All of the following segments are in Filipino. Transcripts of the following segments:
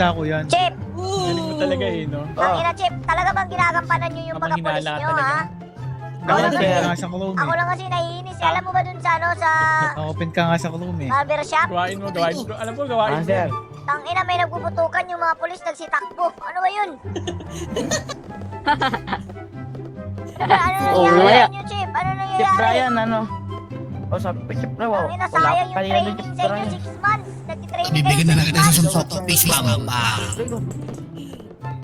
balita ko yan. Chip! Galing mo talaga eh, no? Tangina, Chip, talaga bang ginagampanan nyo yung mga pulis Manghinala nyo, talaga. ha? Naka-open sir. ka nga sa Chrome Ako eh. lang kasi nahihinis. Alam mo ba dun sa ano, sa Naka-open ka nga sa Chrome eh. barber shop? Gawain mo. Alam mo, gawain mo. sir. Tangina, may nagpuputukan yung mga pulis nagsitakbo. Ano ba yun? Ano Oh, nangyari wala. sa inyo, Chip? Ano Chip nangyayari? Brian, ano? O sabi ko, Chip Brian, wow. Tangina, Wala sayang pa yung rin training Chip sa inyo, Brian. 6 months. Nagtitraining kayo Bibigyan na lang 6 kita sa months. sunsok. Please lamang pa.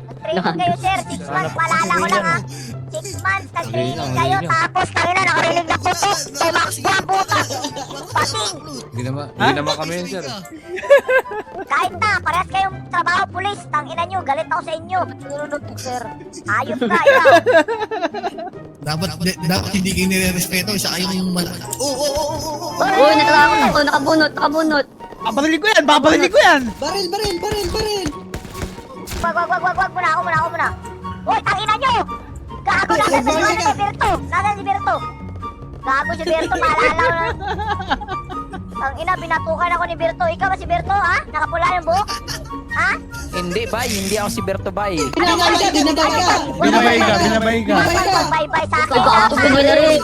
Nag-training kayo, sir. 6 months. Paalala ko lang, ha. 6 months. Nag-training kayo. Tapos, tangina, nakarinig na putok. Tumakbo ang putak. Pating. Hindi naman kami yun, sir. Kahit na, parehas kayong trabaho pulis. Tangina nyo, galit ako sa inyo. Nununod po, sir. Ayos ka, ikaw. Dapat hindi kayo nire-respeto. Isa kayong malaki. Uy, natakot ako. Nakabunot. Babarilig ko yan! Babarilig ko yan! Wag muna. Uy, tangina nyo! Gago, nasan si Berto? Nasan si Berto? Gago si Berto, maalala ko na. Tangina, binatukan ako ni Berto. Ikaw ba si Berto, ha? Nakapula yung buhok? Ha? Hindi, bay. Hindi ako si Berto, bay. Binabay ka! Bye-bye sa akin. Gago, pinili.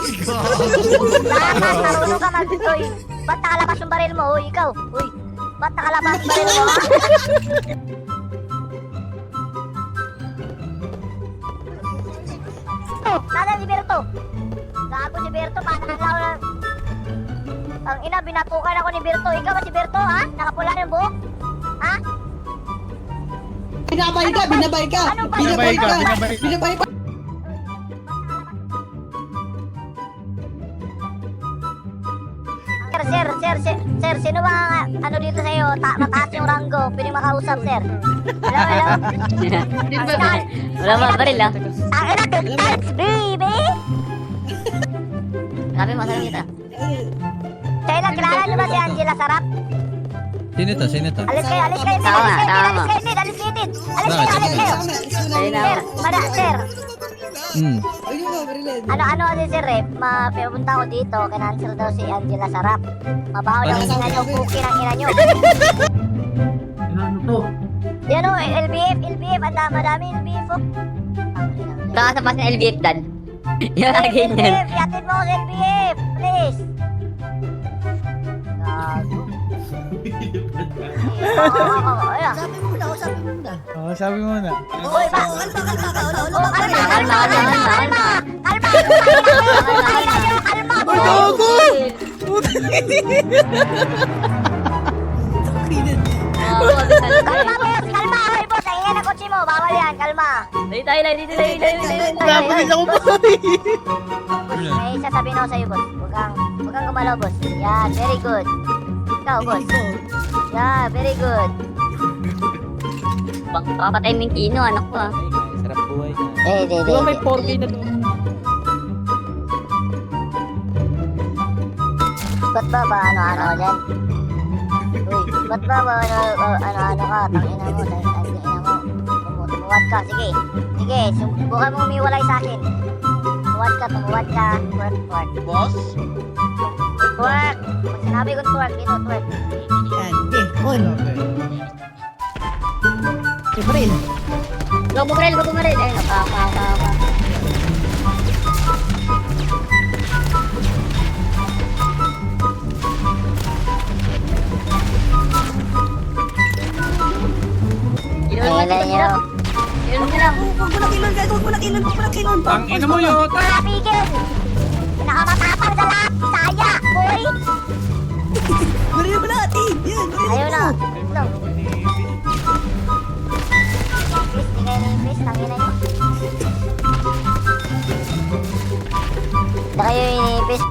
Dapat, marunong ka mag... Uy, ba't nakalabas yung baril mo? Uy, ikaw. Uy, ba't nakalabas yung baril mo, ha? Nasaan si Berto? Gago si Berto, patalaw na. Ang ina, binatukan ako ni Berto. Ikaw ba si Berto, ha? Nakapula yung buhok? Ha? Binabay ka! Binabay ka! Sir, sino ba ano dito sa'yo? Mataas yung ranggo, pwede makausap, sir. Hello? Wala mga baril ah. Ang ina, good times, baby! Sabi mo, sabi kita. Kailan, kilala niyo ba si Angela Sarap? Sino to? Alis kayo, Ned, Tama. alis kayo. Sir, sir. Ano kasi sir eh, pipunta ko dito, kinansel daw si Angela Sarap. Mabaho daw yung ina nyo, cookie ng ina nyo. Ano to? Yan o, LBF, ang dami LBF o. Baka sa pas ng LBF dan. Yung lagi niyan. LBF, yatid mo ako sa LBF, please. Gago. Ayan. Oo, sabi mo na. Uy, ba? Oh, kalma. Gago! Kalma, hoy boss, ay yan ang kotse mo, bawal yan, kalma. Dito tayo. Napalis ako boy! May sasabihin ako sa'yo, boss. Huwag kang gumalaw, boss. Yan, very good. Ikaw, boss. Yeah, very good. Papatay mo yung kino, anak ko ah. Sarap buhay na. Di Di ba may 4K na doon? Ba't ba ano ka dyan? Uy, ba't ba ano ka? Tangina mo. Tumuwad ka, sige. Sige, subukan mo umiwalay sa akin. Tumuwad ka. Twerk. Boss? Twerk. Pag sinabi ko twerk, twerk. Yan. Okay. On. April. Go bumaril. Ayun, pa. Kailan nyo? Yun mo lang. Huwag mo na kilon. Ang ina mo yun. Kapigil! Pinakamatapang sa lahat! Saya! Boy! Baril mo natin. Yan. Ayaw na! Ito. Please, di kayo ni-please. Tangina nyo. Hindi kayo ni-please.